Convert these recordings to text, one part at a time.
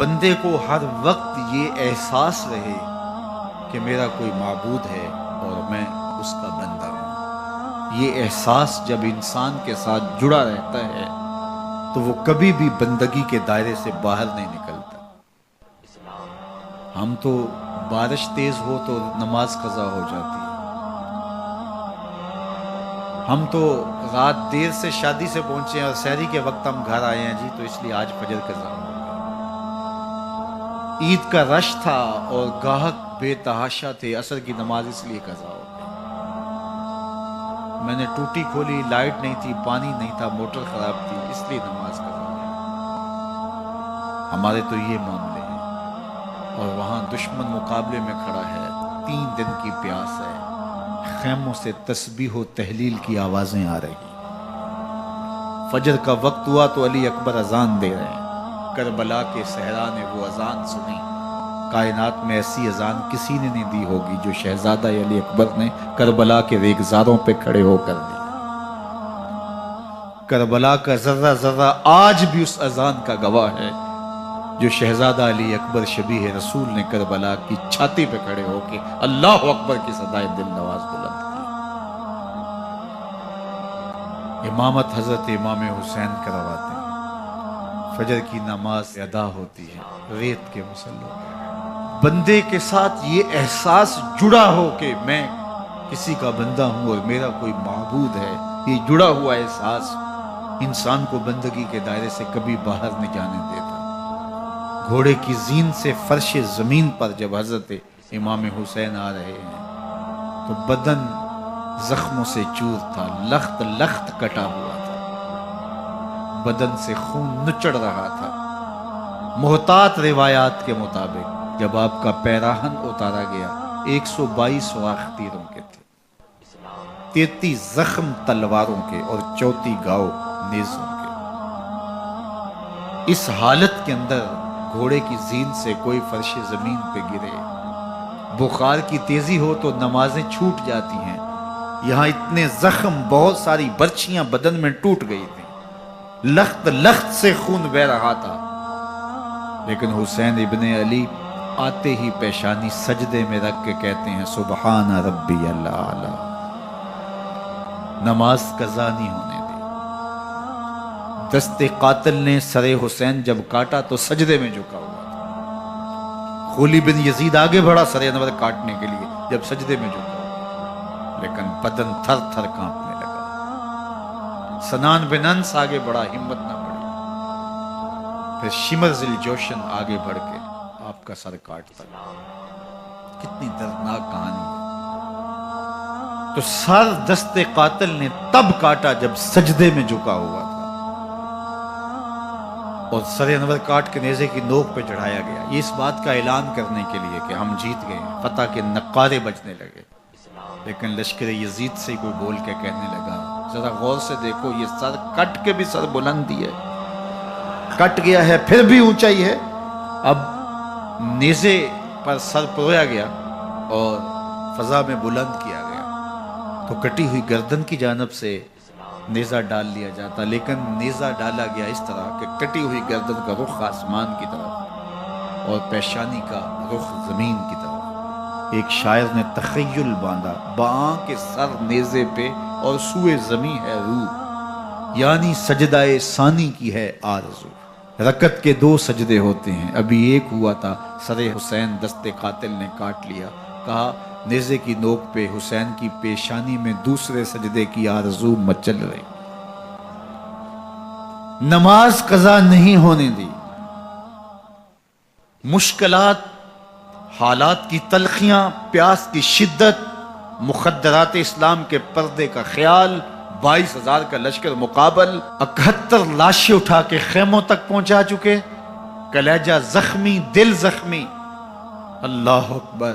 بندے کو ہر وقت یہ احساس رہے کہ میرا کوئی معبود ہے اور میں اس کا بندہ ہوں۔ یہ احساس جب انسان کے ساتھ جڑا رہتا ہے تو وہ کبھی بھی بندگی کے دائرے سے باہر نہیں نکلتا۔ ہم تو بارش تیز ہو تو نماز قضا ہو جاتی ہے، ہم تو رات دیر سے شادی سے پہنچے ہیں اور سحری کے وقت ہم گھر آئے ہیں جی تو اس لیے آج فجر قضا ہو گئی۔ عید کا رش تھا اور گاہک بے تحاشا تھے، عصر کی نماز اس لیے قضا ہو گئی۔ میں نے ٹوٹی کھولی، لائٹ نہیں تھی، پانی نہیں تھا، موٹر خراب تھی، اس لیے نماز قضا ہو گئی۔ ہمارے تو یہ معاملے ہیں، اور وہاں دشمن مقابلے میں کھڑا ہے، 3 دن کی پیاس ہے، خیموں سے تسبیح و تحلیل کی آوازیں آ رہی۔ فجر کا وقت ہوا تو علی اکبر اذان دے رہے ہیں۔ کربلا کے صحرا نے وہ اذان سنی۔ کائنات میں ایسی اذان کسی نے نہیں دی ہوگی جو شہزادہ علی اکبر نے کربلا کے ریگزاروں پہ کھڑے ہو کر دی۔ کربلا کا ذرہ ذرہ آج بھی اس اذان کا گواہ ہے جو شہزادہ علی اکبر شبیہ رسول نے کربلا کی چھاتی پہ کھڑے ہو کے اللہ اکبر کی صدائے دل نواز بلند کی۔ امامت حضرت امام حسین کرواتے ہیں، فجر کی نماز ادا ہوتی ہے ریت کے مصلوں پہ۔ بندے کے ساتھ یہ احساس جڑا ہو کہ میں کسی کا بندہ ہوں اور میرا کوئی معبود ہے، یہ جڑا ہوا احساس انسان کو بندگی کے دائرے سے کبھی باہر نہیں جانے دیتا۔ گھوڑے کی زین سے فرش زمین پر جب حضرت امام حسین آ رہے ہیں تو بدن زخموں سے چور تھا، لخت لخت کٹا ہوا تھا، بدن سے خون نچڑ رہا تھا۔ محتاط روایات کے مطابق جب آپ کا پیراہن اتارا گیا 122 سوراخ تیروں کے تھے، 33 زخم تلواروں کے اور 34 گاؤ نیزوں کے۔ اس حالت کے اندر گھوڑے کی زین سے کوئی فرش زمین پہ گرے، بخار کی تیزی ہو تو نمازیں چھوٹ جاتی ہیں۔ یہاں اتنے زخم، بہت ساری برچیاں بدن میں ٹوٹ گئی تھیں، لخت لخت سے خون بہ رہا تھا، لیکن حسین ابن علی آتے ہی پیشانی سجدے میں رکھ کے کہتے ہیں سبحان ربی الاعلی۔ نماز قضا نہیں ہونے دی۔ دست قاتل نے سر حسین جب کاٹا تو سجدے میں جھکا ہوا تھا۔ خولی بن یزید آگے بڑھا سر انور کاٹنے کے لیے جب سجدے میں جھکا ہوا، لیکن بدن تھر تھر کانپنے لگا۔ سنان بن انس آگے بڑھا، ہمت نہ پڑی۔ پھر شمر ذی الجوشن آگے بڑھ کے آپ کا سر کاٹتا۔ کتنی دردناک کہانی ہے۔ تو سر دست قاتل نے تب کاٹا جب سجدے میں جھکا ہوا تھا، اور سر انور کاٹ کے نیزے کی نوک پہ چڑھایا گیا، یہ اس بات کا اعلان کرنے کے لیے کہ ہم جیت گئے، فتح کے نقارے بجنے لگے۔ لیکن لشکر یزید سے کوئی بول کے کہنے لگا ذرا غور سے دیکھو، یہ سر کٹ کے بھی سر بلندی ہے، کٹ گیا ہے پھر بھی اونچائی ہے۔ اب نیزے پر سر پرویا گیا اور فضا میں بلند کیا گیا تو کٹی ہوئی گردن کی جانب سے نیزہ ڈال لیا جاتا، لیکن نیزہ ڈالا گیا اس طرح کہ کٹی ہوئی گردن کا رخ آسمان کی طرف اور پیشانی کا رخ زمین کی طرف۔ ایک شاعر نے تخیل باندھا، باں کے سر نیزے پہ اور سوئے زمین ہے روح، یعنی سجدہ ثانی کی ہے آرزو۔ رکعت کے 2 سجدے ہوتے ہیں، ابھی ایک ہوا تھا، سر حسین دست قاتل نے کاٹ لیا، کہا نیزے کی نوک پہ حسین کی پیشانی میں دوسرے سجدے کی آرزو مچل رہی۔ نماز قضا نہیں ہونے دی۔ مشکلات، حالات کی تلخیاں، پیاس کی شدت، مخدرات اسلام کے پردے کا خیال، 22,000 کا لشکر مقابل، 71 لاشیں اٹھا کے خیموں تک پہنچا چکے، کلیجہ زخمی، دل زخمی، اللہ اکبر۔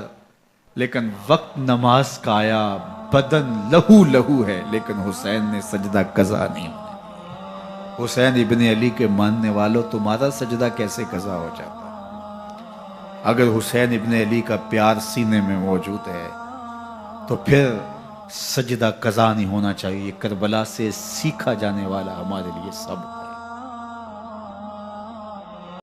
لیکن وقت نماز کا آیا، بدن لہو لہو ہے، لیکن حسین نے سجدہ قضا نہیں ہونے۔ حسین ابن علی کے ماننے والوں، تمہارا سجدہ کیسے قضا ہو جاتا؟ اگر حسین ابن علی کا پیار سینے میں موجود ہے تو پھر سجدہ قضا نہیں ہونا چاہیے۔ کربلا سے سیکھا جانے والا ہمارے لیے سب